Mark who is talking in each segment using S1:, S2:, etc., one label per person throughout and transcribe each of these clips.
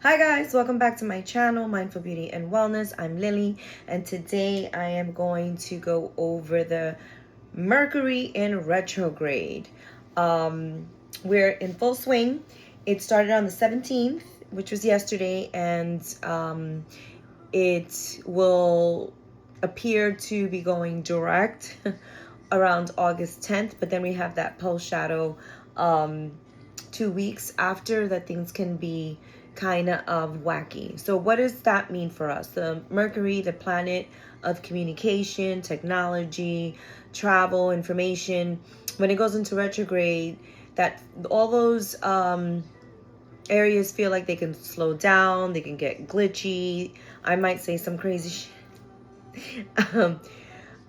S1: Hi guys, welcome back to my channel, Mindful Beauty and Wellness. I'm Lily, and today I am going to go over the Mercury in retrograde. We're in full swing. It started on the 17th, which was yesterday, and it will appear to be going direct around August 10th, but then we have that pulse shadow 2 weeks after that things can be kind of wacky. So what does that mean for us? The Mercury, the planet of communication, technology, travel, information, when it goes into retrograde, that all those areas feel like they can slow down, they can get glitchy. I might say some crazy shit.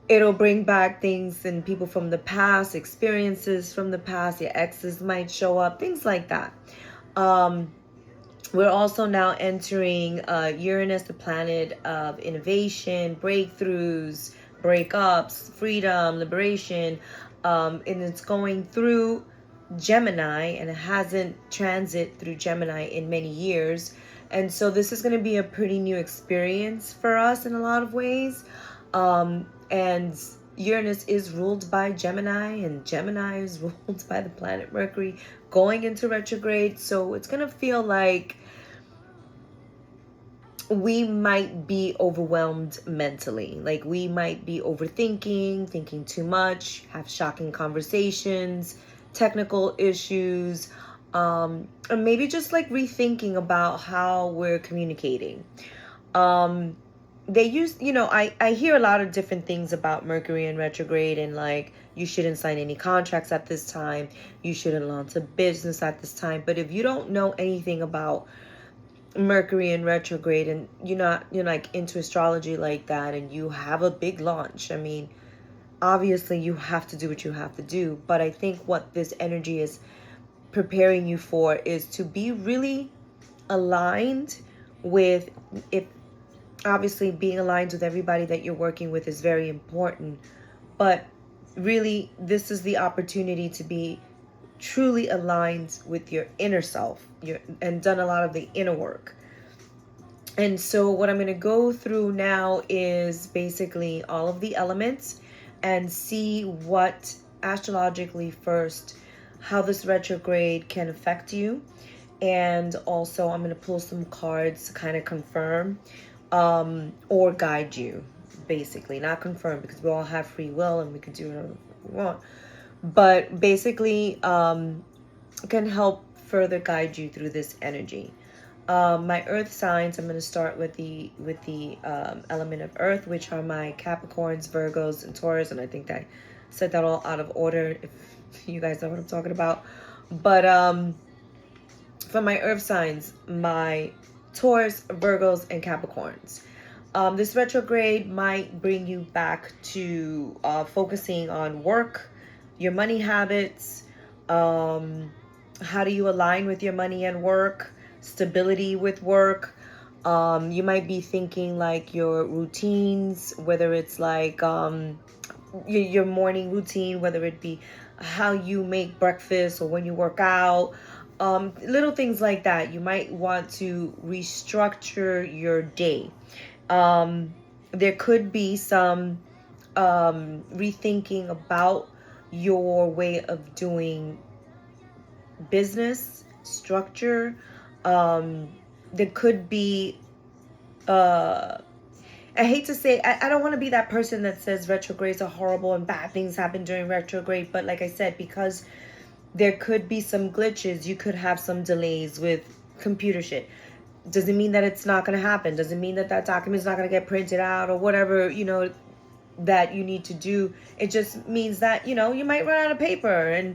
S1: It'll bring back things and people from the past, experiences from the past. Your exes might show up, things like that. We're also now entering Uranus, the planet of innovation, breakthroughs, breakups, freedom, liberation. And it's going through Gemini, and it hasn't transit through Gemini in many years. And so this is going to be a pretty new experience for us in a lot of ways. And Uranus is ruled by Gemini, and Gemini is ruled by the planet Mercury going into retrograde. So it's going to feel like we might be overwhelmed mentally. Like we might be overthinking, thinking too much, have shocking conversations, technical issues, and maybe just like rethinking about how we're communicating. They use, I hear a lot of different things about Mercury in retrograde, and like you shouldn't sign any contracts at this time, you shouldn't launch a business at this time. But if you don't know anything about Mercury in retrograde, and you're like into astrology like that, and you have a big launch, I mean, obviously you have to do what you have to do. But I think what this energy is preparing you for is to be really aligned with, if obviously being aligned with everybody that you're working with is very important, but really this is the opportunity to be truly aligned with your inner self, and done a lot of the inner work. And so what I'm going to go through now is basically all of the elements and see what astrologically first, how this retrograde can affect you. And also I'm going to pull some cards to kind of confirm or guide you, basically. Not confirm, because we all have free will and we can do whatever we want. But basically can help further guide you through this energy. My earth signs, I'm going to start with the element of earth, which are my Capricorns, Virgos, and Taurus. And I think that I said that all out of order, if you guys know what I'm talking about. But for my earth signs, my Taurus, Virgos, and Capricorns. This retrograde might bring you back to focusing on work, your money habits, how do you align with your money and work, stability with work. You might be thinking like your routines, whether it's like your morning routine, whether it be how you make breakfast or when you work out, little things like that. You might want to restructure your day. There could be some rethinking about your way of doing business structure. There could be I hate to say, I don't want to be that person that says retrogrades are horrible and bad things happen during retrograde, but like I said, because there could be some glitches, you could have some delays with computer shit. Doesn't mean that it's not going to happen. Doesn't mean that that document's not going to get printed out or whatever, that you need to do. It just means that, you might run out of paper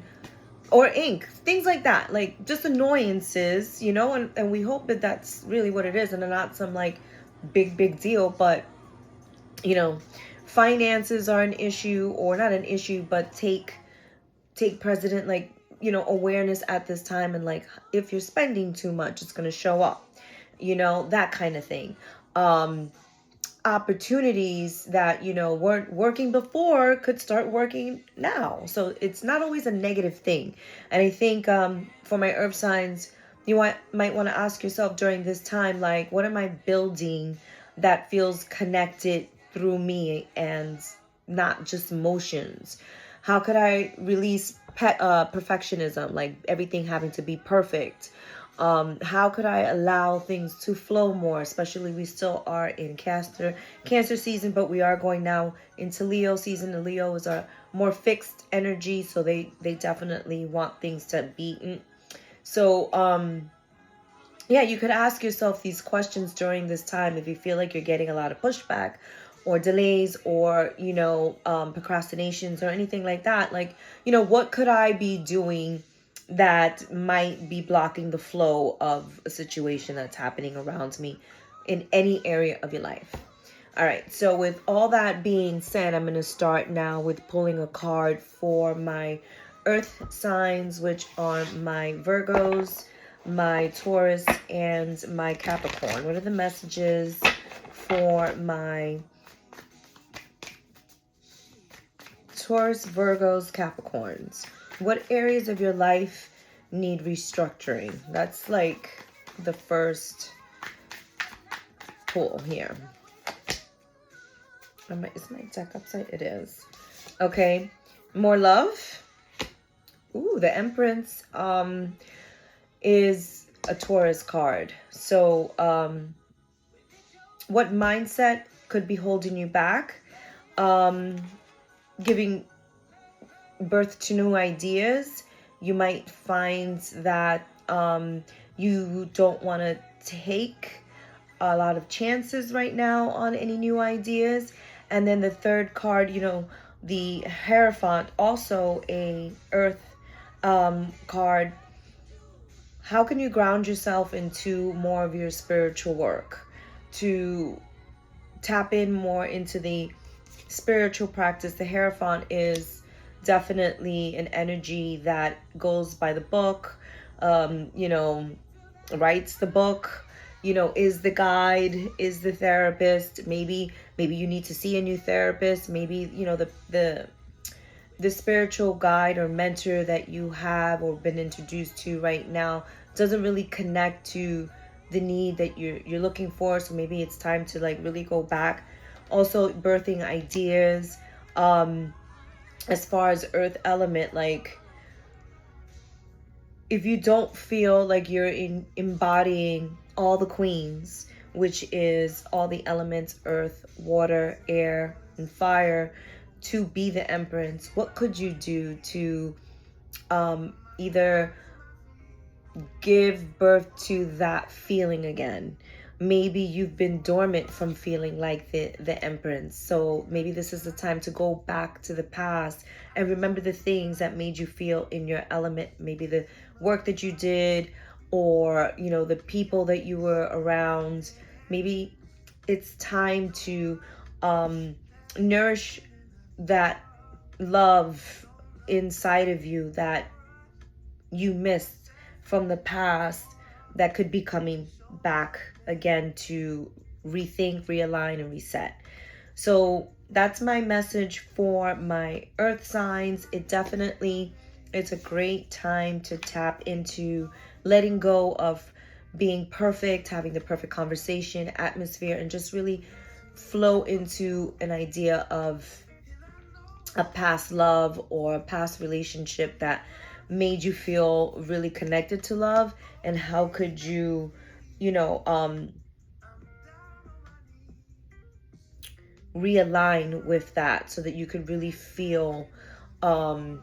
S1: or ink, things like that, like just annoyances, and we hope that that's really what it is and not some like big deal. But finances are an issue, or not an issue, but take precedent, like awareness at this time. And like if you're spending too much, it's going to show up, that kind of thing. Opportunities that weren't working before could start working now. So it's not always a negative thing. And I think for my earth signs, You might want to ask yourself during this time, like, what am I building that feels connected through me and not just emotions? How could I release perfectionism, like everything having to be perfect? How could I allow things to flow more? Especially, we still are in Cancer season, but we are going now into Leo season. The Leo is a more fixed energy, so they definitely want things to be. So, yeah, you could ask yourself these questions during this time if you feel like you're getting a lot of pushback or delays or, procrastinations or anything like that. Like, what could I be doing that might be blocking the flow of a situation that's happening around me in any area of your life? All right, so with all that being said, I'm going to start now with pulling a card for my earth signs, which are my Virgos, my Taurus, and my Capricorn. What are the messages for my Taurus, Virgos, Capricorns? What areas of your life need restructuring? That's like the first pull here. Is my deck upside? It is. Okay. More love. Ooh, the Empress is a Taurus card. So what mindset could be holding you back? Giving birth to new ideas. You might find that you don't want to take a lot of chances right now on any new ideas. And then the third card, the Hierophant, also a earth card. How can you ground yourself into more of your spiritual work, to tap in more into the spiritual practice? The Hierophant is definitely an energy that goes by the book, writes the book, is the guide, is the therapist. Maybe you need to see a new therapist. Maybe, the spiritual guide or mentor that you have or been introduced to right now doesn't really connect to the need that you're looking for. So maybe it's time to like really go back. Also birthing ideas. As far as earth element, like if you don't feel like you're embodying all the queens, which is all the elements, earth, water, air, and fire, to be the Empress, what could you do to either give birth to that feeling again? Maybe you've been dormant from feeling like the Empress. So maybe this is the time to go back to the past and remember the things that made you feel in your element. Maybe the work that you did, or, the people that you were around. Maybe it's time to nourish that love inside of you that you missed from the past, that could be coming back again to rethink, realign, and reset. So that's my message for my earth signs. It's a great time to tap into letting go of being perfect, having the perfect conversation, atmosphere, and just really flow into an idea of a past love or a past relationship that made you feel really connected to love, and how could you, realign with that so that you could really feel how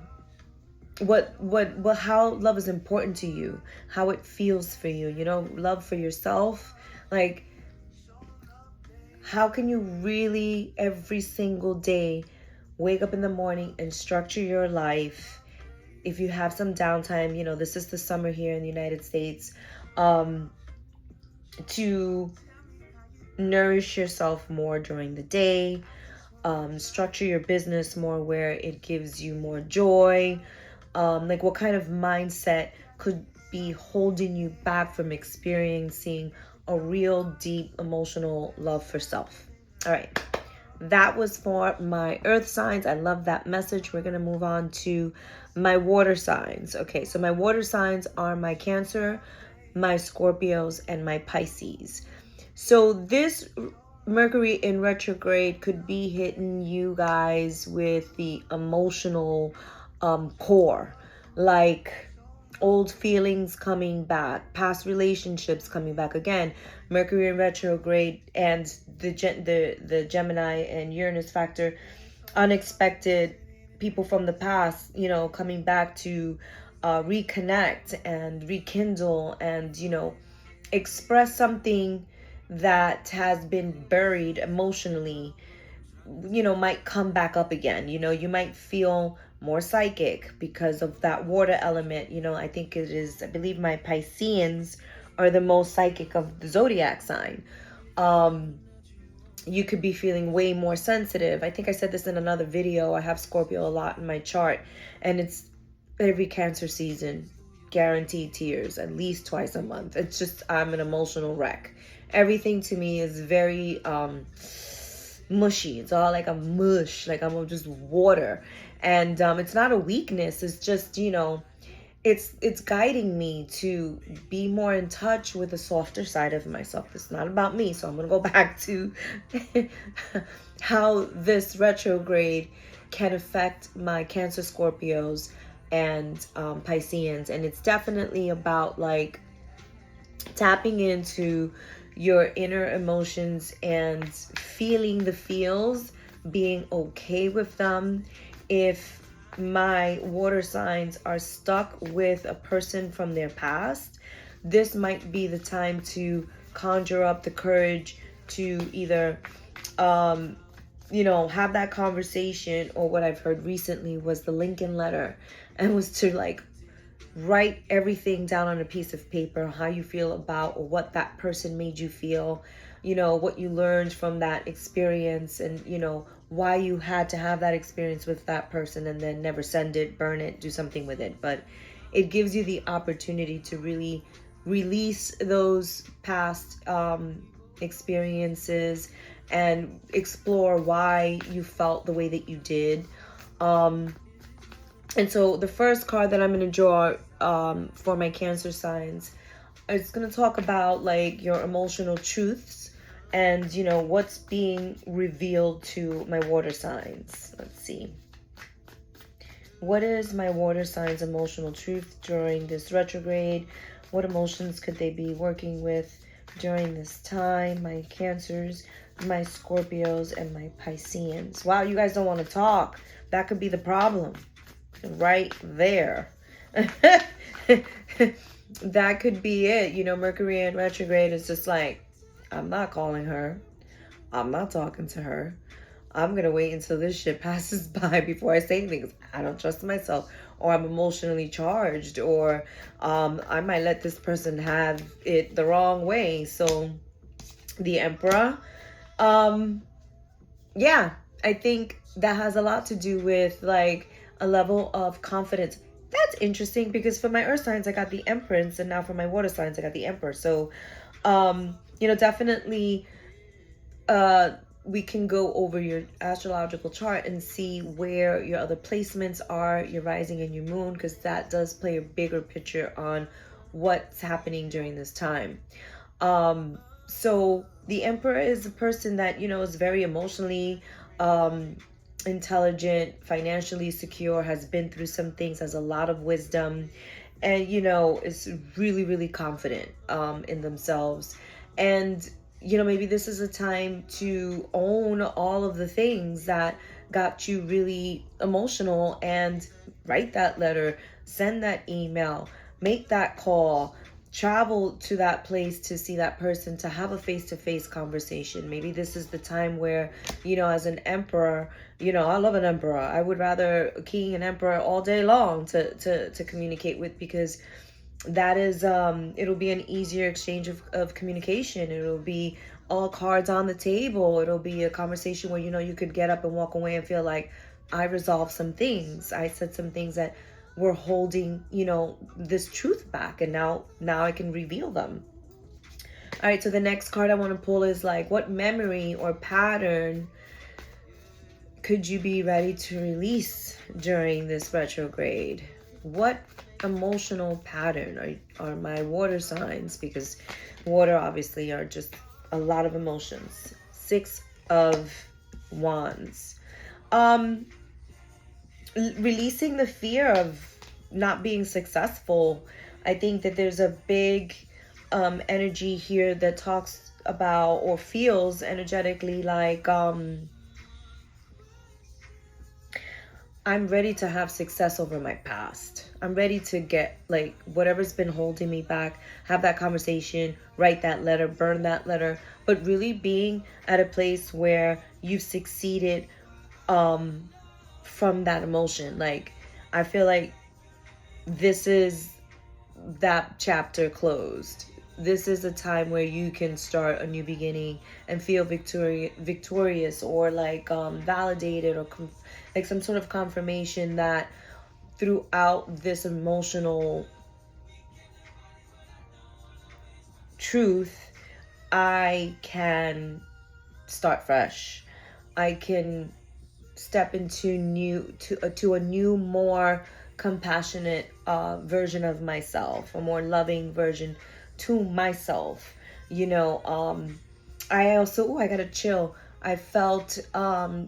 S1: love is important to you, how it feels for you, love for yourself. Like, how can you really every single day wake up in the morning and structure your life? If you have some downtime, this is the summer here in the United States, to nourish yourself more during the day, structure your business more where it gives you more joy. Like, what kind of mindset could be holding you back from experiencing a real deep emotional love for self? All right. That was for my earth signs. I love that message. We're going to move on to my water signs. Okay, so my water signs are my Cancer, my Scorpios, and my Pisces. So this Mercury in retrograde could be hitting you guys with the emotional core, like old feelings coming back, past relationships coming back again. Mercury in retrograde and the Gemini and Uranus factor, unexpected people from the past, coming back to reconnect and rekindle and, express something that has been buried emotionally, might come back up again. You might feel more psychic because of that water element. I think I believe my Pisceans are the most psychic of the zodiac sign. You could be feeling way more sensitive. I think I said this in another video. I have Scorpio a lot in my chart, and it's every Cancer season, guaranteed tears at least twice a month. It's just, I'm an emotional wreck. Everything to me is very mushy. It's all like a mush, like I'm just water. And it's not a weakness. It's just, it's guiding me to be more in touch with the softer side of myself. It's not about me. So I'm going to go back to how this retrograde can affect my Cancer, Scorpios, and Pisceans. And it's definitely about like tapping into your inner emotions and feeling the feels, being okay with them. If my water signs are stuck with a person from their past, this might be the time to conjure up the courage to either have that conversation, or what I've heard recently was the Lincoln letter, and was to like write everything down on a piece of paper, how you feel about, or what that person made you feel, what you learned from that experience, and why you had to have that experience with that person, and then never send it, burn it, do something with it. But it gives you the opportunity to really release those past experiences and explore why you felt the way that you did. And so the first card that I'm going to draw for my Cancer signs, it's going to talk about like your emotional truths and, what's being revealed to my water signs. Let's see. What is my water signs' emotional truth during this retrograde? What emotions could they be working with during this time? My Cancers, my Scorpios, and my Pisceans. Wow, you guys don't want to talk. That could be the problem. Right there. That could be it. Mercury in retrograde is just like, I'm not calling her. I'm not talking to her. I'm going to wait until this shit passes by before I say things. I don't trust myself, or I'm emotionally charged, or I might let this person have it the wrong way. So the Emperor, yeah, I think that has a lot to do with like a level of confidence. That's interesting because for my earth signs, I got the Empress, and now for my water signs, I got the Emperor. So, definitely, we can go over your astrological chart and see where your other placements are, your rising and your moon, because that does play a bigger picture on what's happening during this time. So the Emperor is a person that, is very emotionally, intelligent, financially secure, has been through some things, has a lot of wisdom, and is really, really confident in themselves. And maybe this is a time to own all of the things that got you really emotional, and write that letter, send that email, make that call, travel to that place to see that person, to have a face-to-face conversation. Maybe this is the time where, as an emperor, I love an emperor. I would rather a king and emperor all day long to communicate with, because that is, it'll be an easier exchange of communication. It'll be all cards on the table. It'll be a conversation where, you could get up and walk away and feel like, I resolved some things. I said some things that were holding, this truth back, and now I can reveal them. All right, so the next card I want to pull is like, what memory or pattern could you be ready to release during this retrograde? What emotional pattern are my water signs, because water obviously are just a lot of emotions. 6 of Wands. Releasing the fear of not being successful. I think that there's a big energy here that talks about or feels energetically like I'm ready to have success over my past. I'm ready to get like whatever's been holding me back, have that conversation, write that letter, burn that letter, but really being at a place where you've succeeded from that emotion. Like, I feel like this is that chapter closed. This is a time where you can start a new beginning and feel victorious, or like validated, or like some sort of confirmation that throughout this emotional truth, I can start fresh. I can step into to a new, more compassionate version of myself, a more loving version to myself. I also, I gotta chill. I felt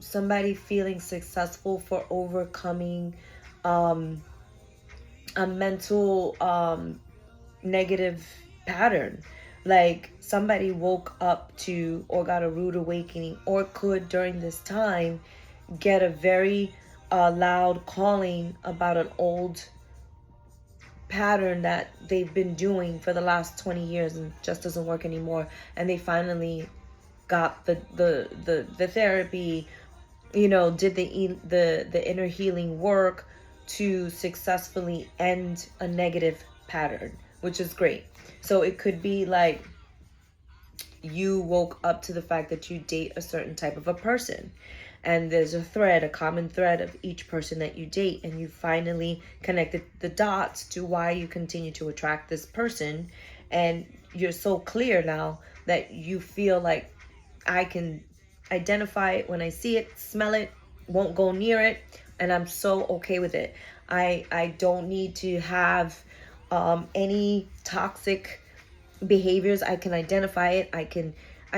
S1: somebody feeling successful for overcoming a mental negative pattern. Like, somebody woke up to, or got a rude awakening, or could during this time get a very loud calling about an old pattern that they've been doing for the last 20 years and just doesn't work anymore. And they finally got the therapy, did the inner healing work to successfully end a negative pattern, which is great. So it could be like you woke up to the fact that you date a certain type of a person, and there's a common thread of each person that you date, and you finally connected the dots to why you continue to attract this person. And you're so clear now that you feel like, I can identify it when I see it, smell it, won't go near it, and I'm so okay with it. I don't need to have any toxic behaviors. I can identify it. I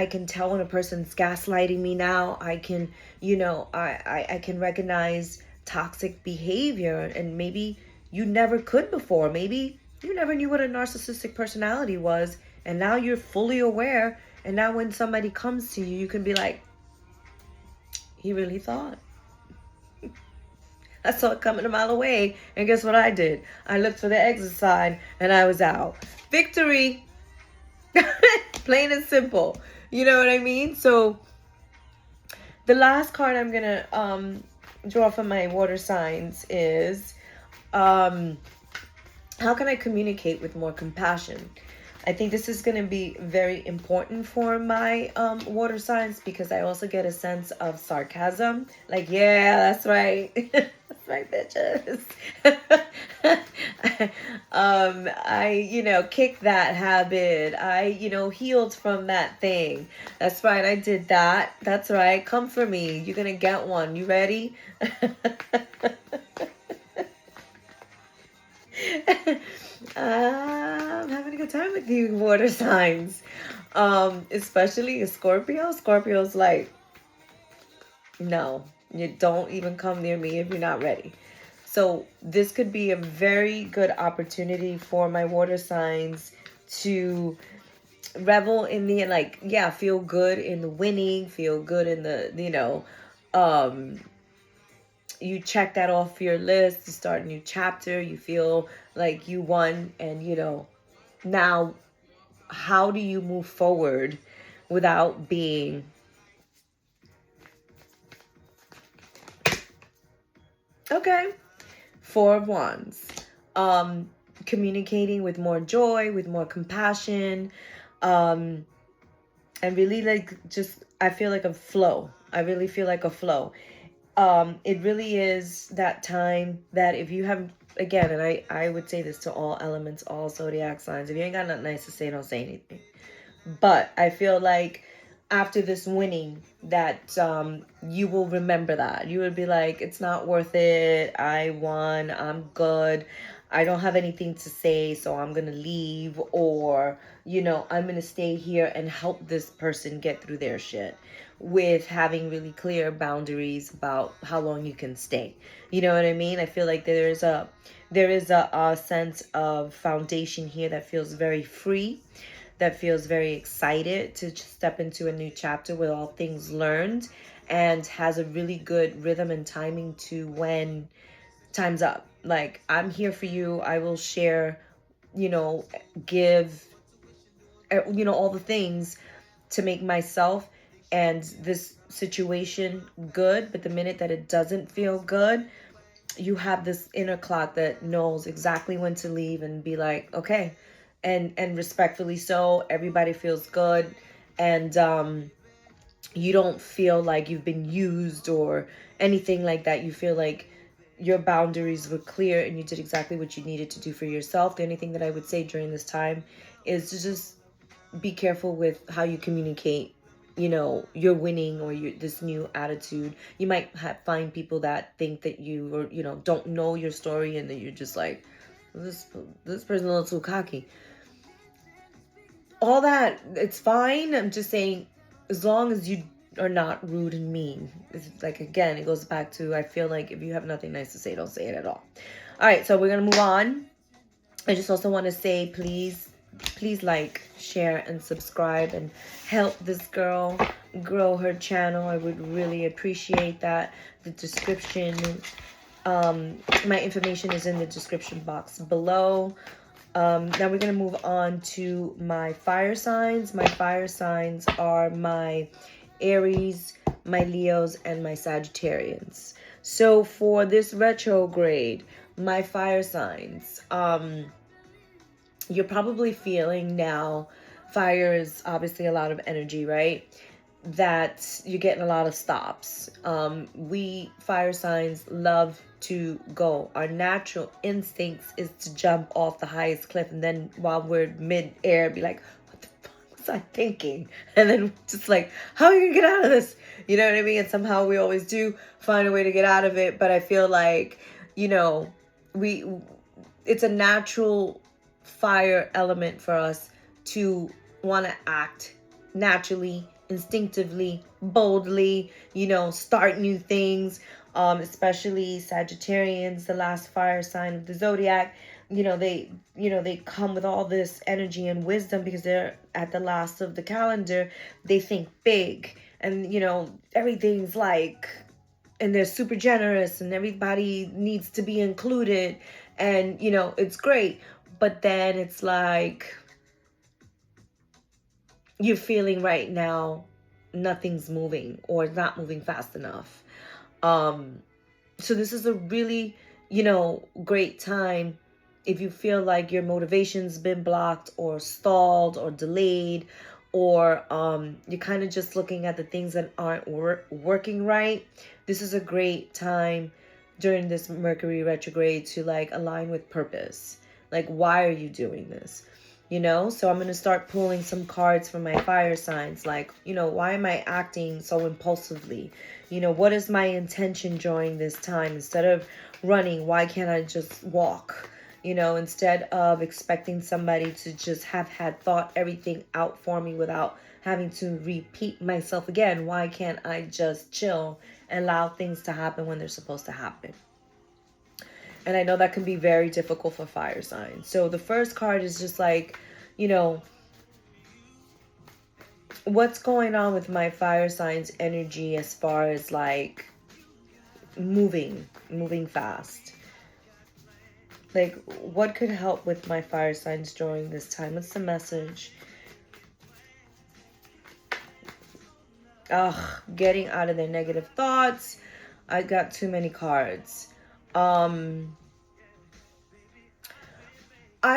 S1: can tell when a person's gaslighting me now. I can, I can recognize toxic behavior, and maybe you never could before. Maybe you never knew what a narcissistic personality was, and now you're fully aware. And now when somebody comes to you, you can be like, he really thought. I saw it coming a mile away, and guess what I did? I looked for the exit sign, and I was out. Victory! Plain and simple. You know what I mean? So the last card I'm gonna draw from my water signs is how can I communicate with more compassion? I think this is going to be very important for my water signs, because I also get a sense of sarcasm. Like, yeah, that's right. That's right, bitches. I kicked that habit. I healed from that thing. That's right. I did that. That's right. Come for me. You're going to get one. You ready? I'm having a good time with you, water signs. Especially a Scorpio. Scorpio's like, no, you don't even come near me if you're not ready. So this could be a very good opportunity for my water signs to revel in the, like, yeah, feel good in the winning, feel good in the, you check that off your list to start a new chapter. You feel like you won, and now how do you move forward without being okay? 4 of Wands. Communicating with more joy, with more compassion, and really, like, just, I feel like a flow. I really feel like a flow. It really is that time that if you have, again, and I would say this to all elements, all zodiac signs, if you ain't got nothing nice to say, don't say anything. But I feel like after this winning, that you will remember that. You would be like, it's not worth it. I won. I'm good. I don't have anything to say, so I'm going to leave, or, I'm going to stay here and help this person get through their shit, with having really clear boundaries about how long you can stay. You know what I mean? I feel like there is a sense of foundation here that feels very free, that feels very excited to step into a new chapter with all things learned, and has a really good rhythm and timing to when time's up. Like, I'm here for you. I will share, give, all the things to make myself and this situation good. But the minute that it doesn't feel good, you have this inner clock that knows exactly when to leave and be like, okay. And respectfully so, everybody feels good. And you don't feel like you've been used or anything like that. You feel like your boundaries were clear and you did exactly what you needed to do for yourself. The only thing that I would say during this time is to just be careful with how you communicate, you're winning, or this new attitude. You might find people that think that you, or, don't know your story, and that you're just like, this person a little too cocky. All that, it's fine. I'm just saying, as long as you are not rude and mean. It's like, again, it goes back to, I feel like if you have nothing nice to say, don't say it at all. All right, so we're gonna move on. I just also want to say, please like, share, and subscribe, and help this girl grow her channel. I would really appreciate that. The description, my information is in the description box below. Now we're going to move on to my fire signs. My fire signs are my Aries, my Leos, and my Sagittarians. So for this retrograde, my fire signs, you're probably feeling now, fire is obviously a lot of energy, right? That you're getting a lot of stops. We fire signs love to go. Our natural instincts is to jump off the highest cliff, and then while we're mid-air, be like, what the fuck was I thinking? And then just like, how are you gonna get out of this? You know what I mean? And somehow we always do find a way to get out of it. But I feel like, it's a natural fire element for us to want to act naturally, instinctively, boldly, start new things. Especially Sagittarians, the last fire sign of the zodiac. They come with all this energy and wisdom because they're at the last of the calendar. They think big, and everything's like, and they're super generous, and everybody needs to be included, and it's great. But then it's like, you're feeling right now nothing's moving, or not moving fast enough. So this is a really, great time if you feel like your motivation's been blocked or stalled or delayed, or you're kind of just looking at the things that aren't working right. This is a great time during this Mercury retrograde to like align with purpose. Like, why are you doing this? So I'm going to start pulling some cards from my fire signs. Like, why am I acting so impulsively? What is my intention during this time? Instead of running, why can't I just walk? Instead of expecting somebody to just have had thought everything out for me without having to repeat myself again, why can't I just chill and allow things to happen when they're supposed to happen? And I know that can be very difficult for fire signs. So the first card is just like, what's going on with my fire signs energy as far as like moving fast? Like, what could help with my fire signs during this time? What's the message? Getting out of their negative thoughts. I got too many cards. I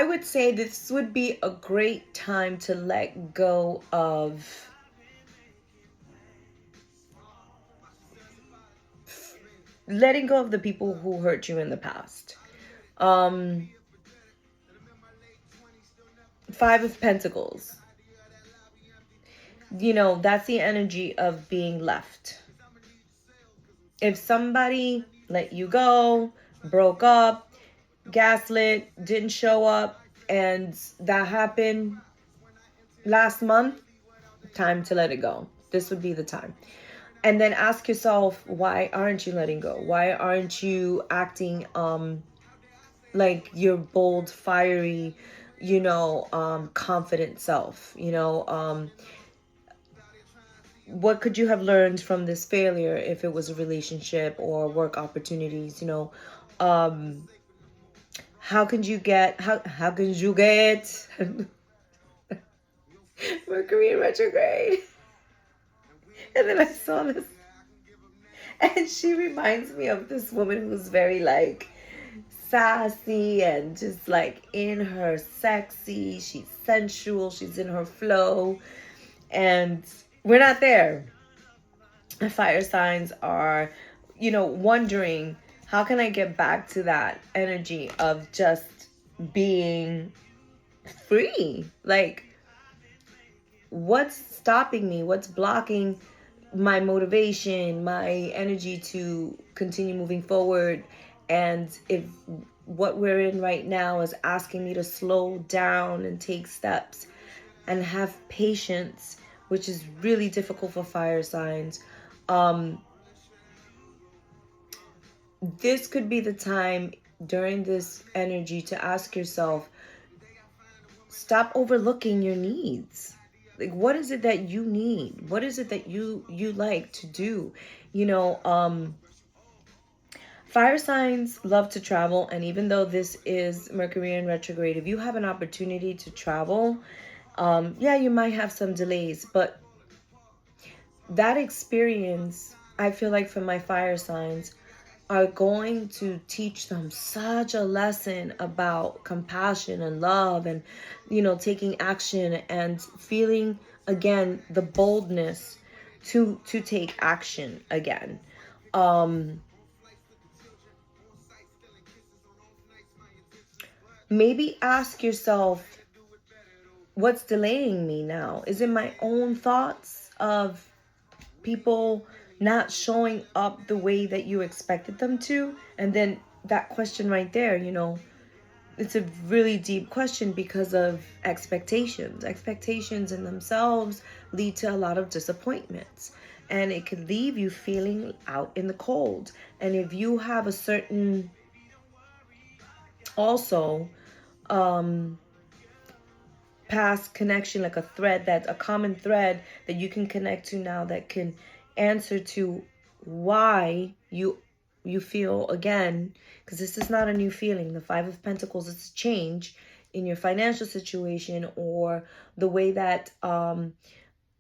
S1: would say this would be a great time to let go of letting go of the people who hurt you in the past. Five of Pentacles. That's the energy of being left. If somebody let you go, broke up, gaslit, didn't show up, and that happened last month, time to let it go. This would be the time. And then ask yourself, why aren't you letting go? Why aren't you acting like your bold, fiery, confident self? What could you have learned from this failure if it was a relationship or work opportunities? How could you get Mercury Retrograde? And then I saw this, and she reminds me of this woman who's very like sassy and just like in her sexy. She's sensual. She's in her flow. And we're not there. The fire signs are, wondering, how can I get back to that energy of just being free? Like, what's stopping me? What's blocking my motivation, my energy to continue moving forward? And if what we're in right now is asking me to slow down and take steps and have patience, which is really difficult for fire signs, this could be the time during this energy to ask yourself, stop overlooking your needs. Like, what is it that you need? What is it that you like to do? Fire signs love to travel, and even though this is Mercury in retrograde, if you have an opportunity to travel, you might have some delays, but that experience, I feel like for my fire signs, are going to teach them such a lesson about compassion and love and, taking action and feeling, again, the boldness to take action again. Maybe ask yourself, what's delaying me now? Is it my own thoughts of people not showing up the way that you expected them to? And then that question right there, it's a really deep question because of expectations. Expectations in themselves lead to a lot of disappointments, and it could leave you feeling out in the cold. And if you have a certain also past connection, like a common thread that you can connect to now, that can answer to why you feel, again, because this is not a new feeling. The Five of Pentacles is a change in your financial situation, or the way that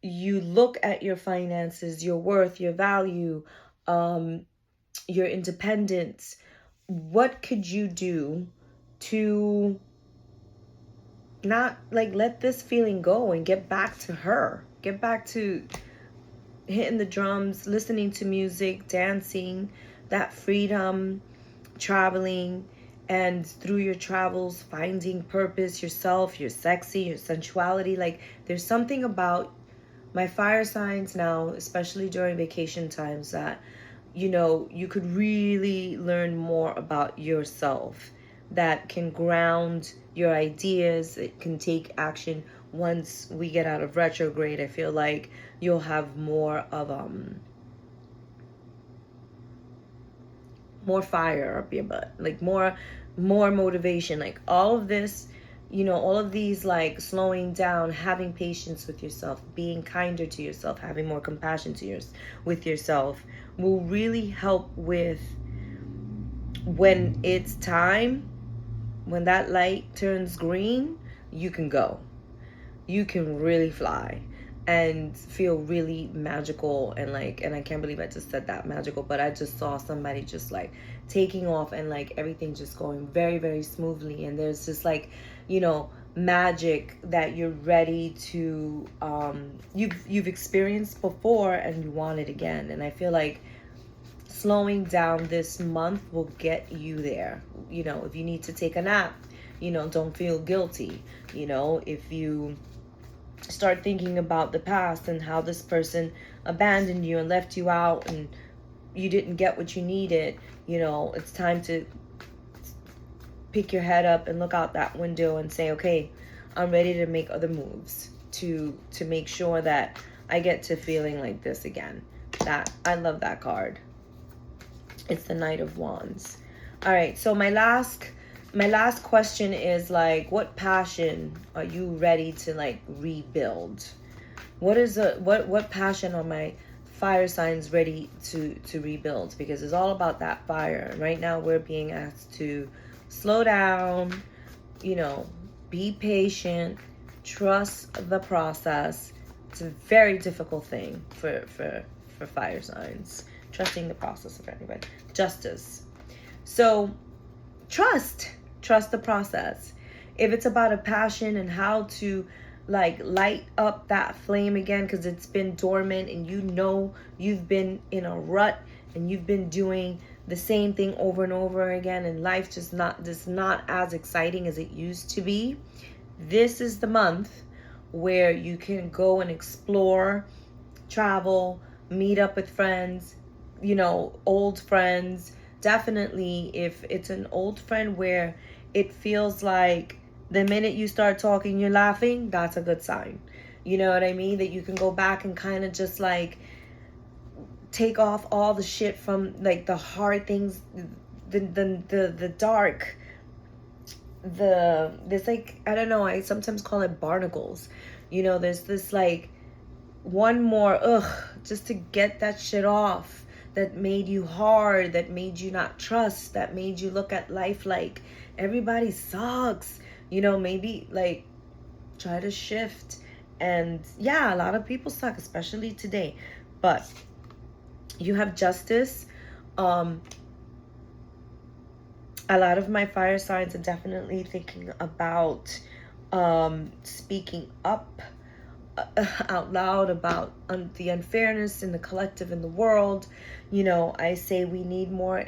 S1: you look at your finances, your worth, your value, your independence. What could you do to not let this feeling go and get back to her? Get back to hitting the drums, listening to music, dancing, that freedom, traveling, and through your travels, finding purpose, yourself, your sexy, your sensuality. Like, there's something about my fire signs now, especially during vacation times, that, you could really learn more about yourself, that can ground your ideas. It can take action. Once we get out of retrograde, I feel like you'll have more of more fire up your butt, like more motivation, like all of this, all of these, like slowing down, having patience with yourself, being kinder to yourself, having more compassion with yourself, will really help with when it's time, when that light turns green, you can go. You can really fly and feel really magical, and I can't believe I just said that, magical, but I just saw somebody just like taking off, and like everything just going very, very smoothly, and there's just like, magic that you're ready to you've experienced before and you want it again. And I feel like slowing down this month will get you there. If you need to take a nap, don't feel guilty. If you start thinking about the past and how this person abandoned you and left you out and you didn't get what you needed, it's time to pick your head up and look out that window and say, okay, I'm ready to make other moves to make sure that I get to feeling like this again. That, I love that card. It's the Knight of Wands. All right, so my last question is like, what passion are you ready to like rebuild? What passion are my fire signs ready to rebuild? Because it's all about that fire. Right now we're being asked to slow down, be patient, trust the process. It's a very difficult thing for fire signs. Trusting the process of anybody. Justice. So trust the process. If it's about a passion and how to like light up that flame again, because it's been dormant and you've been in a rut and you've been doing the same thing over and over again, and life just not as exciting as it used to be, this is the month where you can go and explore, travel, meet up with friends, old friends. Definitely, if it's an old friend where it feels like the minute you start talking, you're laughing, that's a good sign. You know what I mean? That you can go back and kind of just like take off all the shit from like the hard things, the dark, there's like, I don't know, I sometimes call it barnacles. There's this like one more just to get that shit off that made you hard, that made you not trust, that made you look at life like everybody sucks. Maybe like try to shift. And yeah, a lot of people suck, especially today. But you have justice. A lot of my fire signs are definitely thinking about speaking up out loud about the unfairness in the collective in the world. I say we need more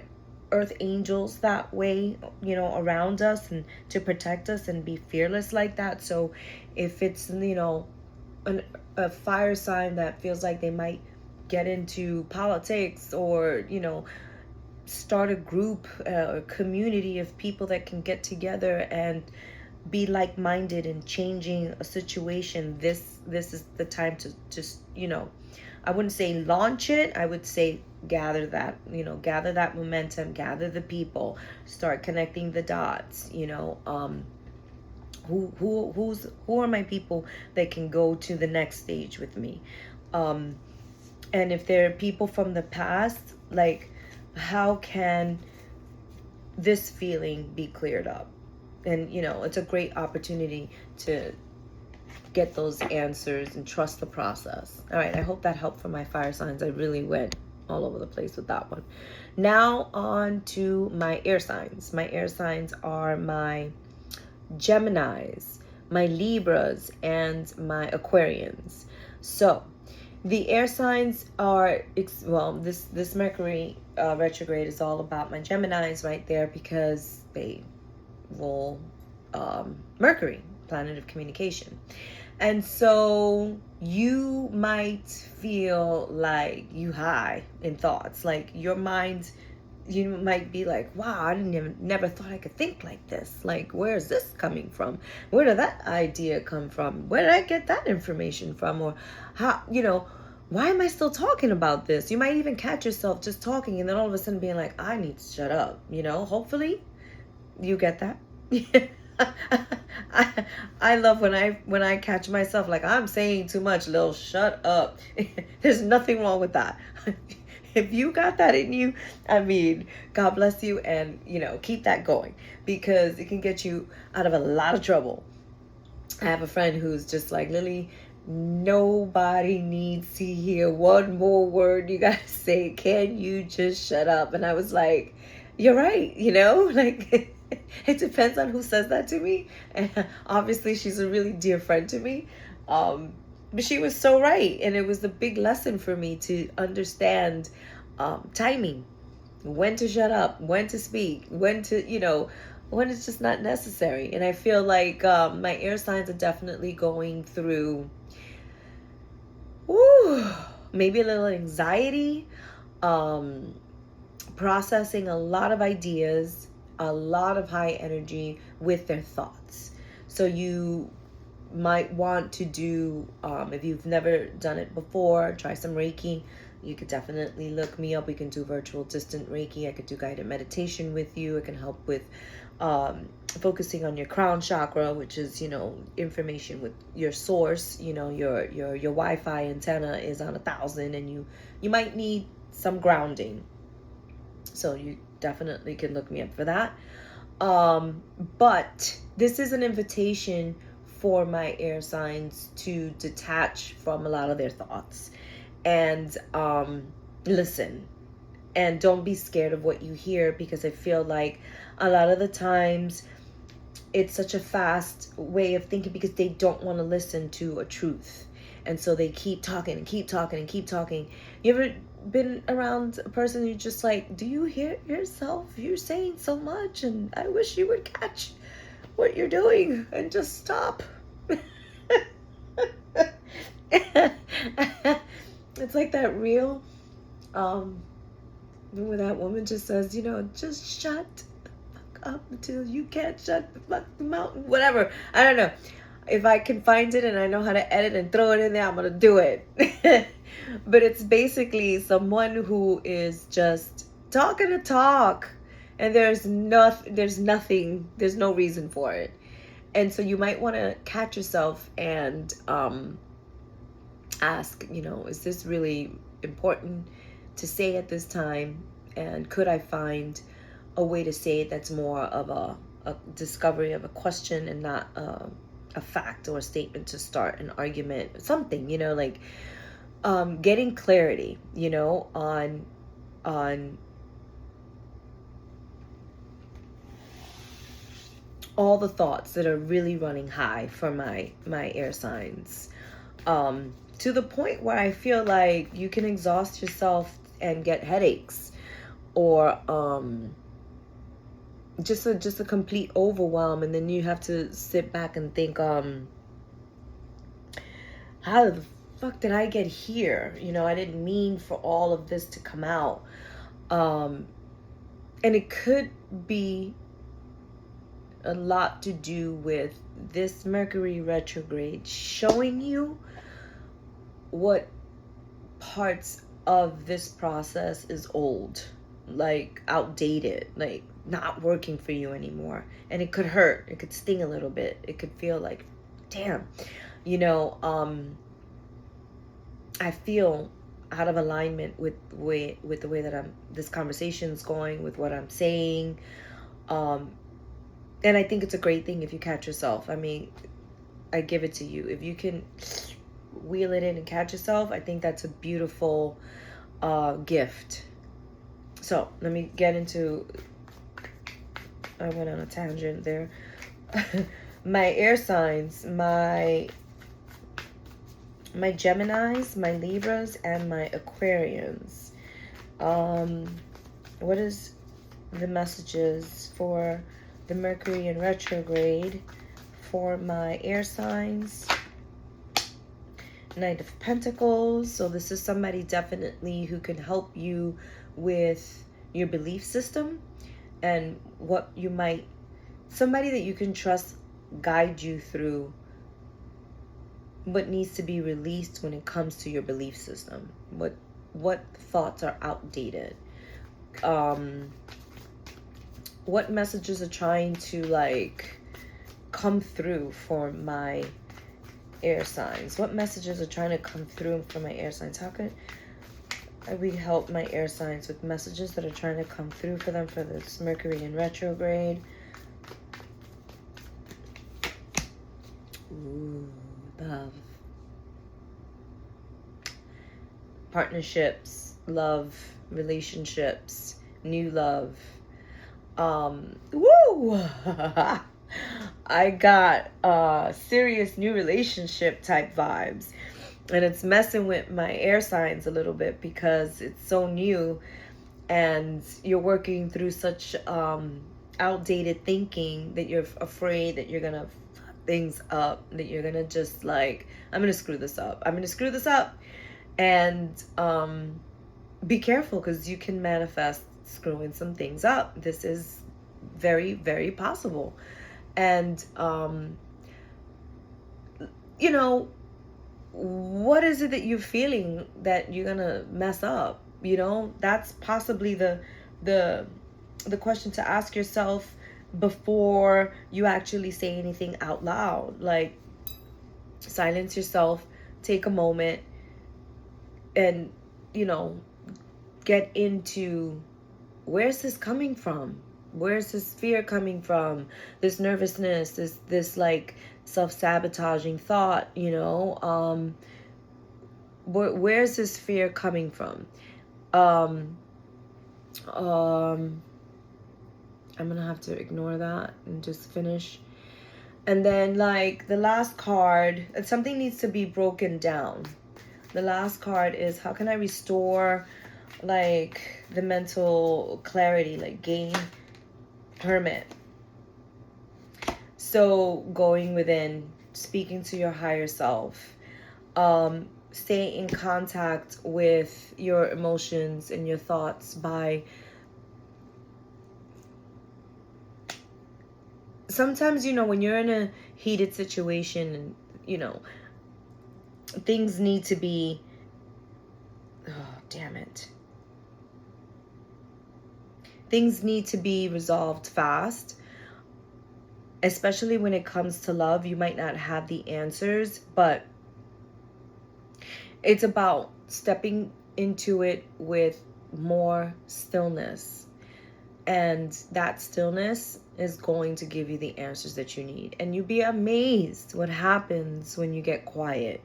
S1: earth angels that way, around us and to protect us and be fearless like that. So if it's, a fire sign that feels like they might get into politics or, start a group, a community of people that can get together and be like-minded in changing a situation, this is the time to just, I wouldn't say launch it, I would say gather that momentum, gather the people, start connecting the dots. Who are my people that can go to the next stage with me? And if there are people from the past, like, how can this feeling be cleared up? And it's a great opportunity to get those answers and trust the process. All right, I hope that helped for my fire signs. I really went all over the place with that one. Now on to my air signs. My air signs are my Geminis, my Libras, and my Aquarians. So the air signs are, this Mercury retrograde is all about my Geminis right there, because they rule Mercury, planet of communication. And so you might feel like you high in thoughts, like your mind, you might be like, wow, I never thought I could think like this. Like, where is this coming from? Where did that idea come from? Where did I get that information from? Or how, why am I still talking about this? You might even catch yourself just talking and then all of a sudden being like, I need to shut up. Hopefully you get that. I love when I catch myself like I'm saying too much. Lil, shut up. There's nothing wrong with that. If you got that in you, I mean, God bless you, and keep that going, because it can get you out of a lot of trouble. I have a friend who's just like, Lily, nobody needs to hear one more word you gotta say. Can you just shut up? And I was like, you're right, like it depends on who says that to me. And obviously she's a really dear friend to me. But she was so right. And it was a big lesson for me to understand timing, when to shut up, when to speak, when to, when it's just not necessary. And I feel like my air signs are definitely going through maybe a little anxiety, processing a lot of ideas, a lot of high energy with their thoughts. So you might want to do, if you've never done it before, try some Reiki. You could definitely look me up. We can do virtual distant Reiki. I could do guided meditation with you. I can help with focusing on your crown chakra, which is, information with your source. Your Wi-Fi antenna is on 1,000, and you might need some grounding. So you definitely can look me up for that. But this is an invitation for my air signs to detach from a lot of their thoughts and listen. And don't be scared of what you hear, because I feel like a lot of the times it's such a fast way of thinking because they don't want to listen to a truth. And so they keep talking and keep talking and keep talking. You ever been around a person who's just like, do you hear yourself? You're saying so much, and I wish you would catch what you're doing and just stop. It's like that reel where that woman just says, just shut the fuck up until you can't shut the fuck mouth. Whatever. I don't know. If I can find it and I know how to edit and throw it in there, I'm going to do it. But it's basically someone who is just talking to talk, and there's no reason for it. And so you might want to catch yourself and ask, is this really important to say at this time? And could I find a way to say it that's more of a discovery of a question and not a fact or a statement to start an argument, something, getting clarity, on all the thoughts that are really running high for my air signs, to the point where I feel like you can exhaust yourself and get headaches, or just a complete overwhelm, and then you have to sit back and think, how the fuck did I get here? I didn't mean for all of this to come out. And it could be a lot to do with this Mercury retrograde showing you what parts of this process is old, like outdated, like not working for you anymore. And it could hurt. It could sting a little bit. It could feel like, damn, I feel out of alignment with the way that this conversation's going, with what I'm saying. And I think it's a great thing if you catch yourself. I mean, I give it to you. If you can wheel it in and catch yourself, I think that's a beautiful gift. So let me get into, I went on a tangent there. My air signs, my Geminis, my Libras, and my Aquarians. What is the messages for the Mercury in retrograde for my air signs? Knight of Pentacles. So this is somebody definitely who can help you with your belief system and what you might, somebody that you can trust guide you through what needs to be released when it comes to your belief system. What thoughts are outdated? What messages are trying to come through for my air signs? What messages are trying to come through for my air signs? How could we help my air signs with messages that are trying to come through for them for this Mercury in retrograde? Ooh, love. Partnerships, love, relationships, new love. Woo! I got serious new relationship type vibes. And it's messing with my air signs a little bit because it's so new and you're working through such outdated thinking that you're afraid that you're gonna fuck things up, that you're gonna just I'm gonna screw this up. And be careful, because you can manifest screwing some things up. This is very, very possible. And, you know, what is it that you're feeling that you're gonna mess up? You know, that's possibly the question to ask yourself before you actually say anything out loud. Like, silence yourself, take a moment, and, you know, get into, where's this coming from? Where's this fear coming from? This nervousness, this like self-sabotaging thought, you know? Where's this fear coming from? Um, I'm gonna have to ignore that and just finish. And then, like, the last card, something needs to be broken down. The last card is, how can I restore, like, the mental clarity, like gain hermit. So going within, speaking to your higher self, stay in contact with your emotions and your thoughts by, sometimes, you know, when you're in a heated situation and, you know, things need to be, oh, damn it. Things need to be resolved fast, especially when it comes to love. You might not have the answers, but it's about stepping into it with more stillness. And that stillness is going to give you the answers that you need. And you'll be amazed what happens when you get quiet.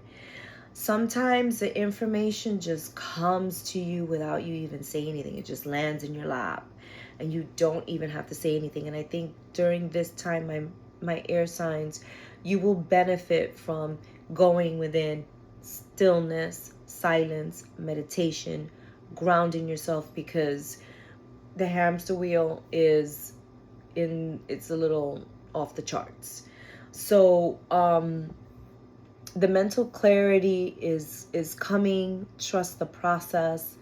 S1: Sometimes the information just comes to you without you even saying anything. It just lands in your lap and you don't even have to say anything. And I think during this time, my air signs, you will benefit from going within, stillness, silence, meditation, grounding yourself, because the hamster wheel is it's a little off the charts. So the mental clarity is coming. Trust the process.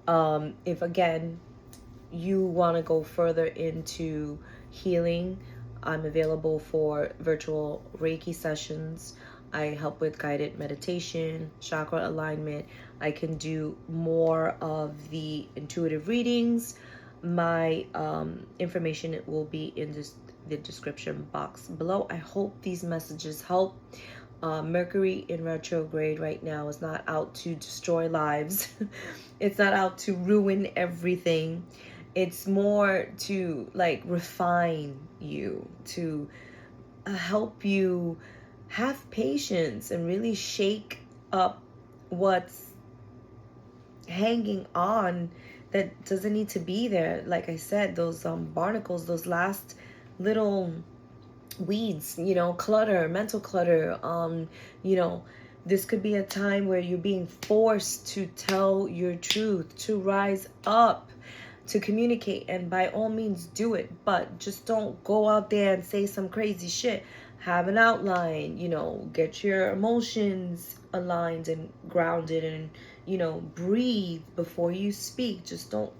S1: If again you want to go further into healing, I'm available for virtual Reiki sessions. I help with guided meditation, chakra alignment. I can do more of the intuitive readings. My information will be in the description box below. I hope these messages help. Mercury in retrograde right now is not out to destroy lives. It's not out to ruin everything. It's more to like refine you, to help you have patience and really shake up what's hanging on that doesn't need to be there. Like I said, those barnacles, those last little weeds, you know, clutter, mental clutter. You know, this could be a time where you're being forced to tell your truth, to rise up, to communicate, and by all means do it, but just don't go out there and say some crazy shit. Have an outline, you know, get your emotions aligned and grounded, and, you know, breathe before you speak. Just don't.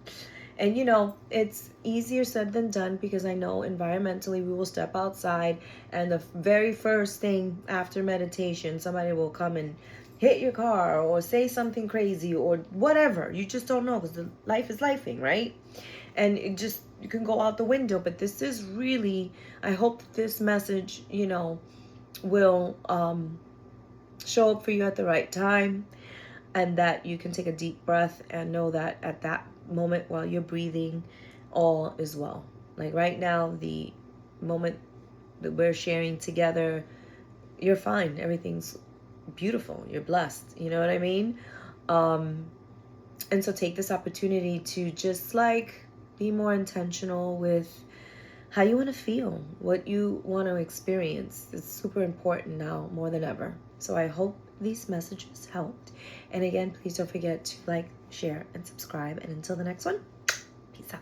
S1: And, you know, it's easier said than done, because I know environmentally we will step outside and the very first thing after meditation, somebody will come and hit your car or say something crazy or whatever. You just don't know, because the life is lifing, right? And it just, you can go out the window. But this is really, I hope this message, you know, will show up for you at the right time, and that you can take a deep breath and know that at that moment while you're breathing, all is well. Like right now, the moment that we're sharing together, you're fine. Everything's beautiful. You're blessed. You know what I mean? And so take this opportunity to just like be more intentional with how you want to feel, what you want to experience. It's super important now more than ever. So I hope these messages helped. And again, please don't forget to like, share, and subscribe. And until the next one, peace out.